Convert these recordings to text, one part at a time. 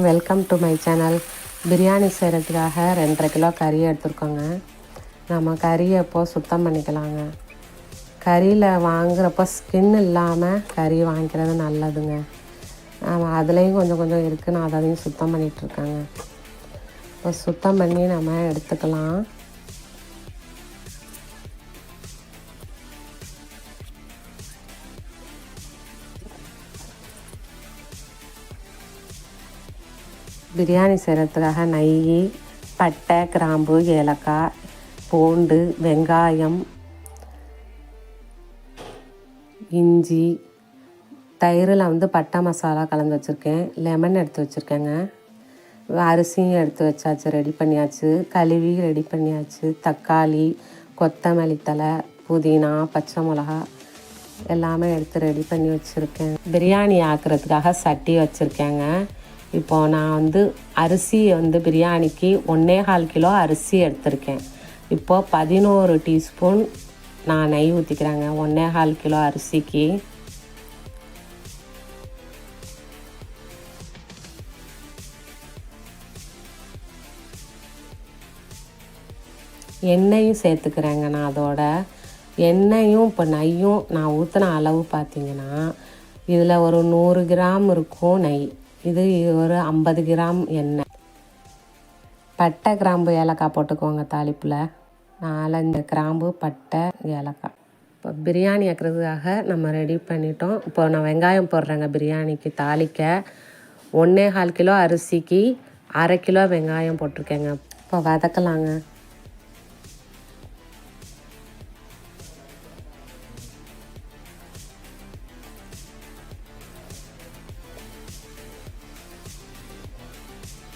Welcome to my channel. Biryani செய்கிறதுக்காக 2.5 kilo கறி எடுத்துருக்கோங்க. நம்ம கறியை இப்போது சுத்தம் பண்ணிக்கலாங்க. கறியில் வாங்குகிறப்போ ஸ்கின் இல்லாமல் கறி வாங்கிக்கிறது நல்லதுங்க. அதுலேயும் கொஞ்சம் கொஞ்சம் இருக்குது, நான் அதையும் சுத்தம் பண்ணிகிட்ருக்கேங்க. இப்போ சுத்தம் பண்ணி நம்ம எடுத்துக்கலாம். பிரியாணி செய்கிறதுக்காக நெய், பட்டை, கிராம்பு, ஏலக்காய், பூண்டு, வெங்காயம், இஞ்சி, தயிரில் பட்டை மசாலா கலந்து வச்சுருக்கேன். லெமன் எடுத்து வச்சுருக்கேங்க. அரிசியும் எடுத்து வச்சாச்சு, ரெடி பண்ணியாச்சு. கழுவி ரெடி பண்ணியாச்சு. தக்காளி, கொத்தமல்லி தழை, புதினா, பச்சை மிளகா எல்லாமே எடுத்து ரெடி பண்ணி வச்சுருக்கேன். பிரியாணி ஆக்கிறதுக்காக சட்டி வச்சுருக்கேங்க. இப்போது நான் அரிசி பிரியாணிக்கு 1.25 கிலோ அரிசி எடுத்திருக்கேன். இப்போது 11 டீஸ்பூன் நான் நெய் ஊற்றிக்கிறேங்க. 1.25 கிலோ அரிசிக்கு. எண்ணெயும் சேர்த்துக்கிறேங்க. நான் அதோட எண்ணெயும் இப்போ நெய்யும் நான் ஊற்றின அளவு பார்த்திங்கன்னா, இதில் ஒரு 100 கிராம் இருக்கும் நெய். இது ஒரு 50 கிராம் எண்ணெய். பட்டை, கிராம்பு, ஏலக்காய் போட்டுக்கோங்க தாளிப்பில். 4-5 கிராம்பு, பட்டை, ஏலக்காய். இப்போ பிரியாணி ஆக்கிறதுக்காக நம்ம ரெடி பண்ணிட்டோம். இப்போ நான் வெங்காயம் போடுறேங்க. பிரியாணிக்கு தாளிக்க 1.25 கிலோ அரிசிக்கு 1/2 கிலோ வெங்காயம் போட்டிருக்கேங்க. இப்போ வதக்கலாங்க.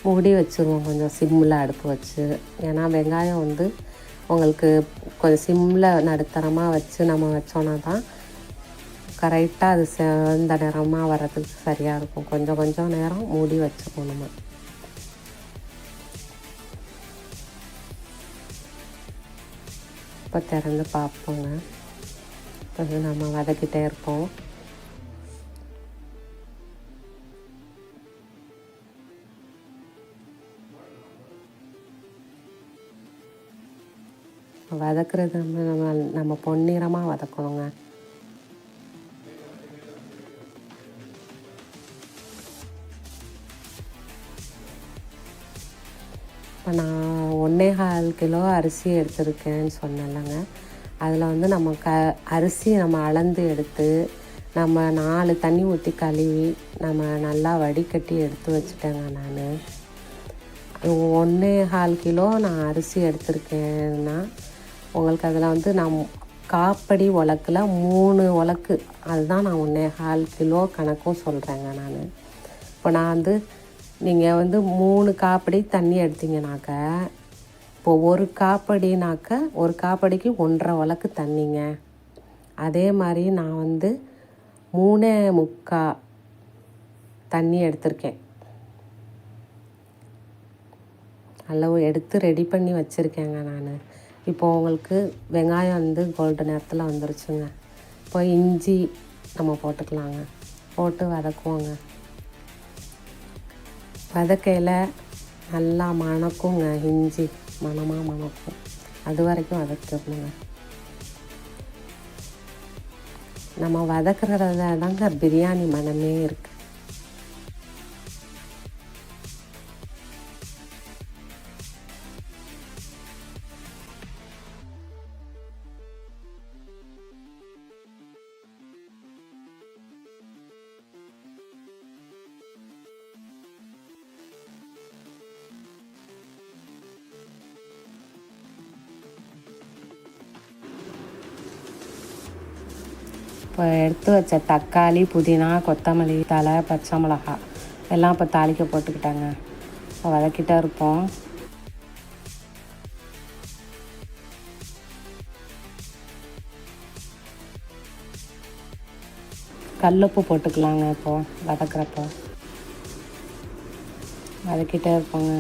மூடி வச்சுருவோம் கொஞ்சம் சிம்மில் அடுப்பு வச்சு. ஏன்னா வெங்காயம் உங்களுக்கு கொஞ்சம் சிம்மில் நடுத்தரமாக வச்சு நம்ம வச்சோன்னா தான் கரெக்டாக அது செவந்த நிறமாக வர்றதுக்கு சரியாக இருக்கும். கொஞ்சம் நேரம் மூடி வச்சுக்கணும் நம்ம. இப்போ திறந்து பார்ப்போங்க. இப்போ நம்ம வதக்கிட்டே இருப்போம். வதக்கிறது நம்ம பொன்னிறமாக வதக்கணுங்க. இப்போ நான் 1.25 கிலோ அரிசி எடுத்துருக்கேன்னு சொன்னேன்லங்க. அதில் நம்ம அரிசி நம்ம அளந்து எடுத்து நம்ம 4 தண்ணி ஊற்றி கழுவி நம்ம நல்லா வடிகட்டி எடுத்து வச்சுட்டேங்க. நான் 1.25 கிலோ நான் அரிசி எடுத்திருக்கேன்னா உங்களுக்கு அதில் நான் காப்படி உலக்கில் 3 உலக்கு, அதுதான் நான் 1.25 கிலோ கணக்கும் சொல்கிறேங்க. நான் இப்போ நான் நீங்கள் 3 காப்படி தண்ணி எடுத்தீங்கனாக்க, இப்போ ஒரு காப்படினாக்க ஒரு காப்படிக்கு 1.5 உலக்கு தண்ணிங்க. அதே மாதிரி நான் 3.25 தண்ணி எடுத்திருக்கேன். அளவு எடுத்து ரெடி பண்ணி வச்சுருக்கேங்க நான். இப்போது உங்களுக்கு வெங்காயம் கோல்டு நேரத்தில் வந்துருச்சுங்க. இப்போ இஞ்சி நம்ம போட்டுக்கலாங்க. போட்டு வதக்குவோங்க. வதக்கையில் நல்லா மணக்குங்க. இஞ்சி மணமாக மணக்கும். அது வரைக்கும் வதக்கிடணுங்க. நம்ம வதக்குறதுல தாங்க பிரியாணி மணமே இருக்குது. இப்போ எடுத்து வச்ச தக்காளி, புதினா, கொத்தமல்லி தழை, பச்சை மிளகா எல்லாம் இப்போ தாளிக்க போட்டுக்கிட்டாங்க. இப்போ வதக்கிட்டே இருப்போம். கல்லுப்பு போட்டுக்கலாங்க. இப்போது வதக்கிறப்போ வதக்கிட்டே இருப்போங்க.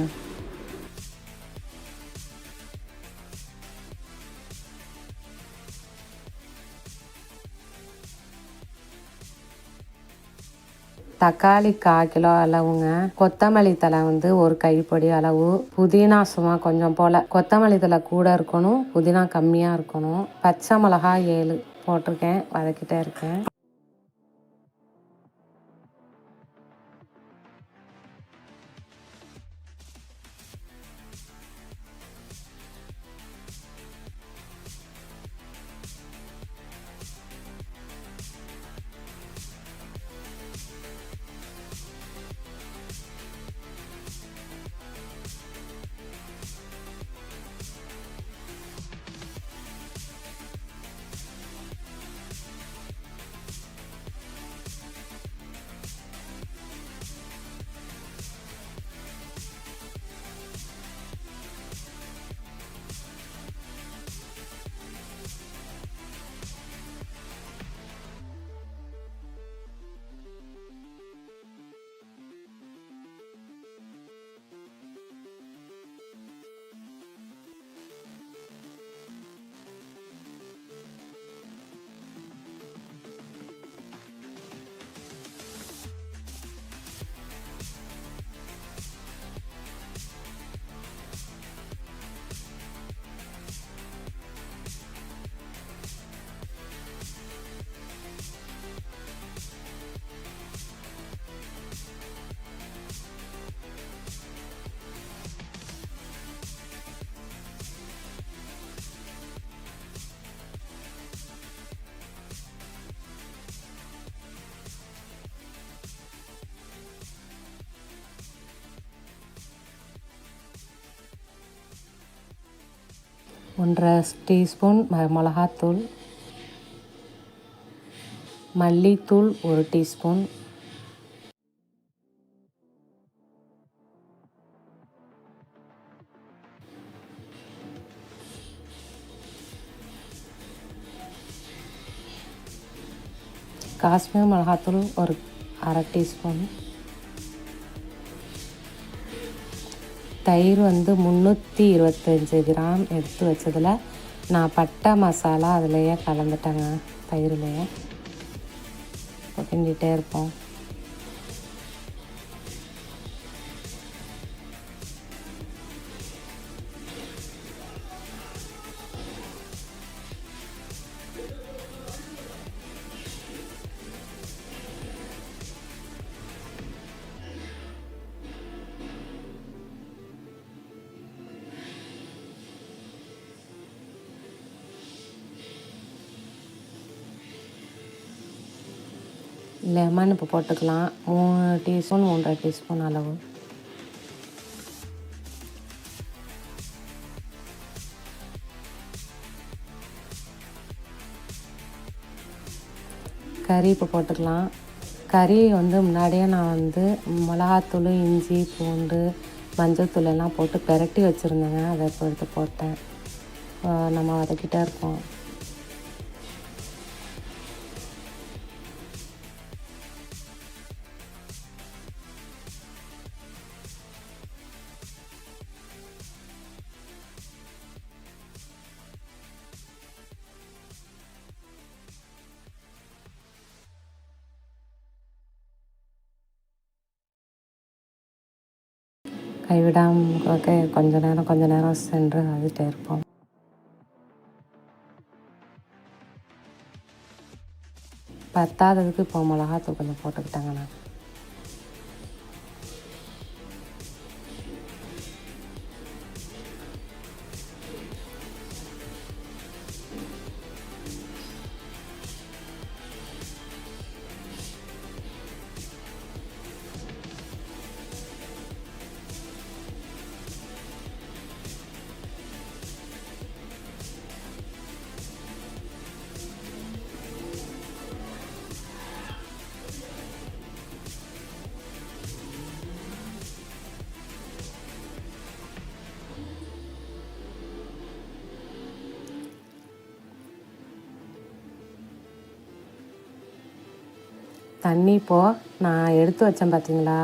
தக்காளி 1/4 கிலோ அளவுங்க. கொத்தமல்லி தழை வந்து ஒரு கைப்பிடி அளவு. புதினா சும்மா கொஞ்சம் போல். கொத்தமல்லி தழை கூட இருக்கணும், புதினா கம்மியாக இருக்கணும். பச்சை மிளகாய் 7 போட்டிருக்கேன், வதக்கிட்டே இருக்கேன். ஒன்றரை டீஸ்பூன் மிளகாத்தூள், மல்லித்தூள் 1 டீஸ்பூன், காஷ்மீர் மிளகாத்தூள் ஒரு 1/2 டீஸ்பூன், தயிர் வந்து 325 கிராம் எடுத்து வச்சதில் நான் பட்டை மசாலா அதுலேயே கலந்துட்டேங்க. தயிர்லேயே கிண்டிகிட்டே இருப்போம். லெமன் இப்போ போட்டுக்கலாம். 3 டீஸ்பூன் 3/2 டீஸ்பூன் அளவு. கறி இப்போ போட்டுக்கலாம். கறி வந்து முன்னாடியே நான் வந்து மிளகாத்தூள், இஞ்சி, பூண்டு, மஞ்சள்தூள் எல்லாம் போட்டு பெரட்டி வச்சுருந்தேங்க. அதை இப்போ எடுத்து போட்டேன். நம்ம வதக்கிட்டே இருக்கோம். கைவிடாமல் கொஞ்ச நேரம் சென்று அழுத்தே இருப்போம். பத்தாததுக்கு இப்போ மிளகாத்தூள் கொஞ்சம் போட்டுக்கிட்டாங்க. நான் தண்ணி இப்போது நான் எடுத்து வச்சேன் பார்த்தீங்களா,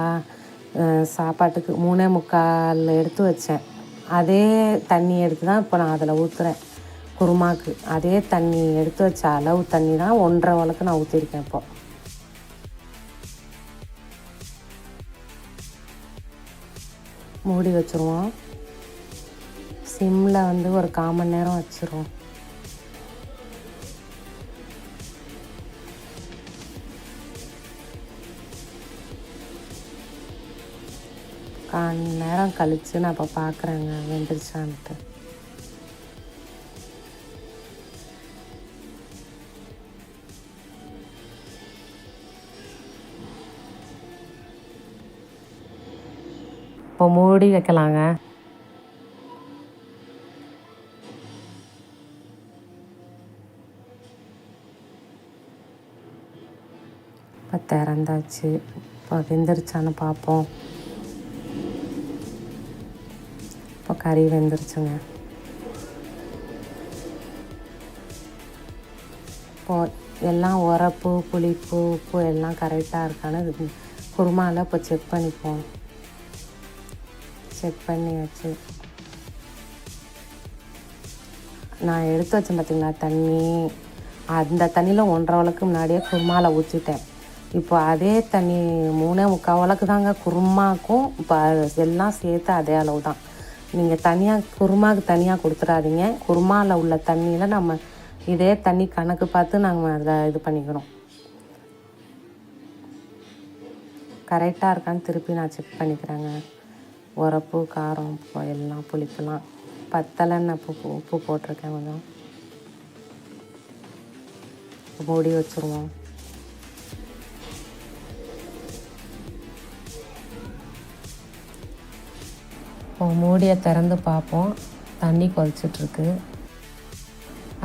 சாப்பாட்டுக்கு 3:45 எடுத்து வச்சேன். அதே தண்ணி எடுத்து தான் இப்போ நான் அதில் ஊற்றுறேன். குருமாக்கு அதே தண்ணி எடுத்து வச்ச அளவு தண்ணி தான் 1.5 உலக்கு நான் ஊற்றிருக்கேன். இப்போது மூடி வச்சுருவோம். சிம்மில் வந்து ஒரு 1/4 மணி நேரம் வச்சுருவோம். கால் நேரம் கழித்து நான் இப்போ பார்க்குறேங்க வெந்துருச்சான்ட்டு. இப்போ மூடி வைக்கலாங்க. இப்போ திறந்தாச்சு. இப்போ வெந்துருச்சான்னு பார்ப்போம். இப்போ கறி வெந்துருச்சுங்க. இப்போது எல்லாம் உரப்பு, புளிப்பு, உப்பு எல்லாம் கரெக்டாக இருக்கான்னு குருமாவில் இப்போ செக் பண்ணிப்போம். செக் பண்ணியாச்சு. நான் எடுத்து வச்சேன் பார்த்திங்களா தண்ணி, அந்த தண்ணியில் 1.5 வழக்கு முன்னாடியே குருமாவில் ஊற்றிட்டேன். இப்போ அதே தண்ணி 3.25 வழக்கு தாங்க குருமாக்கும். இப்போ எல்லாம் சேர்த்து அதே அளவு தான். நீங்கள் தனியாக குருமாவுக்கு தனியாக கொடுத்துடாதீங்க. குருமாவில் உள்ள தண்ணியில் நம்ம இதே தண்ணி கணக்கு பார்த்து நாங்கள் அதில் இது பண்ணிக்கணும். கரெக்டாக இருக்கான்னு திருப்பி நான் செக் பண்ணிக்கிறேங்க. உரப்பு, காரம், எல்லாம் புளிப்புலாம் பத்தலைன்னு உப்பு போட்டிருக்கேன். கொஞ்சம் மூடி வச்சுருவோம். இப்போ மூடியை திறந்து பார்ப்போம். தண்ணி கொதிச்சிட்ருக்கு.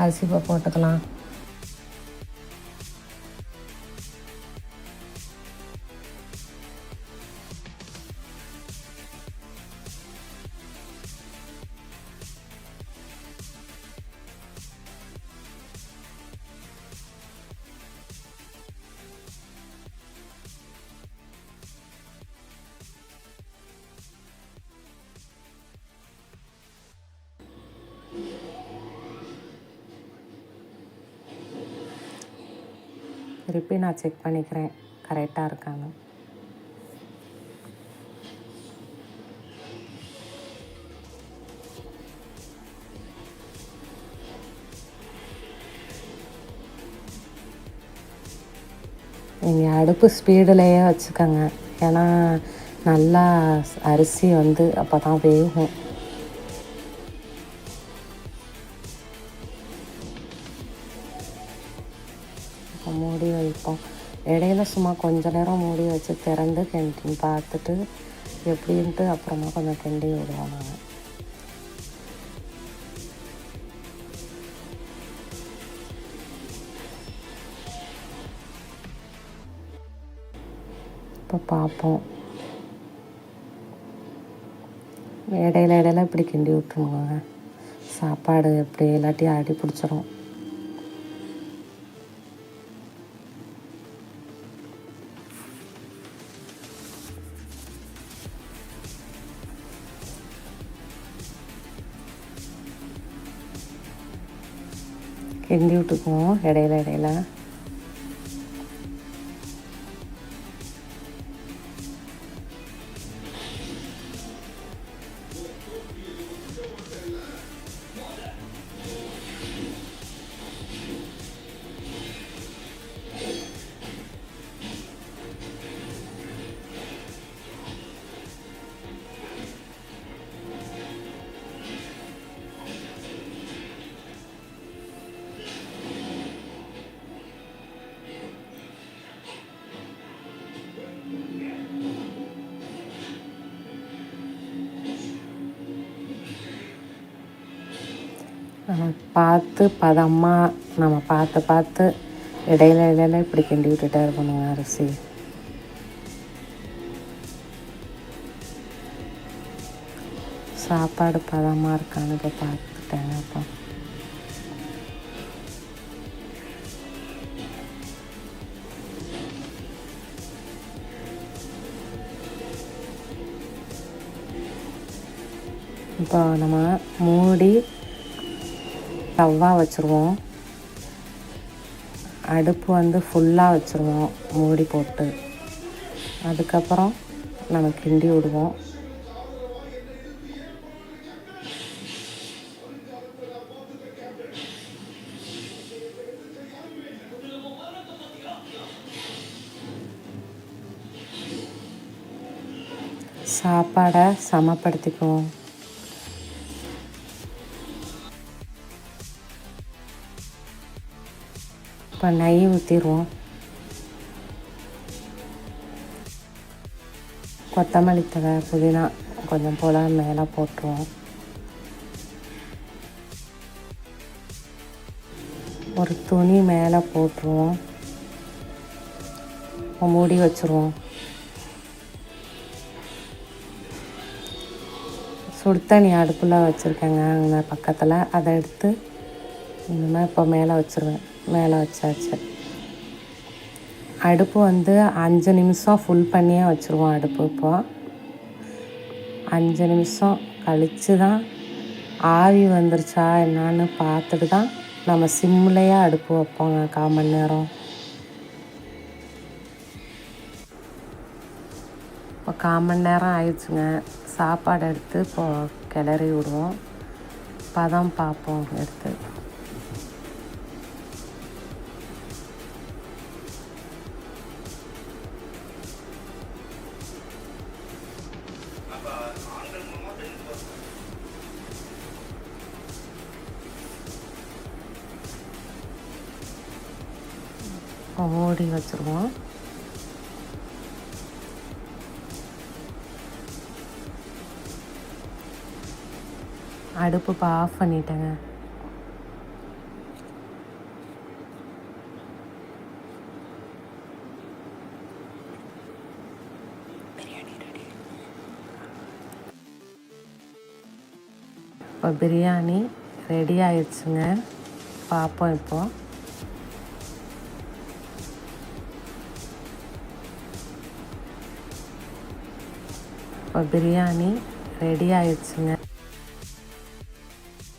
அரிசி போட்டுக்கலாம். திருப்பி நான் செக் பண்ணிக்கிறேன் கரெக்டாக இருக்கான்னு. நீங்கள் அடுப்பு ஸ்பீடுலேயே வச்சுக்கோங்க. ஏன்னா நல்லா அரிசி வந்து அப்போ தான் வேகும். மூடி வைப்போம். இடையில சும்மா கொஞ்ச நேரம் மூடி வச்சு திறந்து கிண்டி பார்த்துட்டு எப்படின்ட்டு அப்புறமா கொஞ்சம் கிண்டி விடுவோம் நாங்கள். இப்போ பார்ப்போம். இடையில இப்படி கிண்டி விட்டுருவோங்க. சாப்பாடு எப்படி இல்லாட்டி அடி பிடிச்சிரும். கிண்டி விட்டுக்குவோம் இடையில. பார்த்து பதமாக நம்ம பார்த்து இடையில இப்படி கிண்டி விட்டுட்டே இருக்கணுங்க அரிசி. சாப்பாடு பதமாக இருக்கான்னு இப்போ பார்த்துட்டேங்க. அப்போ இப்போ நம்ம மூடி தவா வச்சுருவோம். அடுப்பு வந்து ஃபுல்லாக வச்சுருவோம் மூடி போட்டு. அதுக்கப்புறம் நம்ம கிண்டி விடுவோம். சாப்பாடை சமப்படுத்திக்குவோம். இப்போ நெய் ஊற்றிடுவோம். கொத்தமல்லி தழை, புதினா கொஞ்சம் போல் மேலே போட்டுருவோம். ஒரு துணி மேலே போட்டுருவோம். மூடி வச்சுருவோம். சுடு தண்ணி அடுப்பில் வச்சுருக்கேங்க அங்கே பக்கத்தில். அதை எடுத்து இனிமேல் இப்போ மேலே வச்சுருவேன். மேலே வச்சாச்சு. அடுப்பு 5 நிமிஷம் ஃபுல் பண்ணியே வச்சுருவோம். அடுப்பு இப்போது 5 நிமிஷம் கழித்து தான் ஆவி வந்துருச்சா என்னான்னு பார்த்துட்டு தான் நம்ம சிம்லேயே அடுப்பு வைப்போங்க. 1/4 மணி நேரம். இப்போ 1/4 மணி நேரம் ஆயிடுச்சுங்க. சாப்பாடு எடுத்து இப்போது கிளறி விடுவோம். பதம் பார்ப்போம் எடுத்து. மூடி வச்சுருவோம். அடுப்பு இப்போ ஆஃப் பண்ணிட்டேங்க. இப்போ பிரியாணி ரெடி ஆயிடுச்சுங்க. பார்ப்போம். இப்போ பிரியாணி ரெடி ஆயிடுச்சுங்க.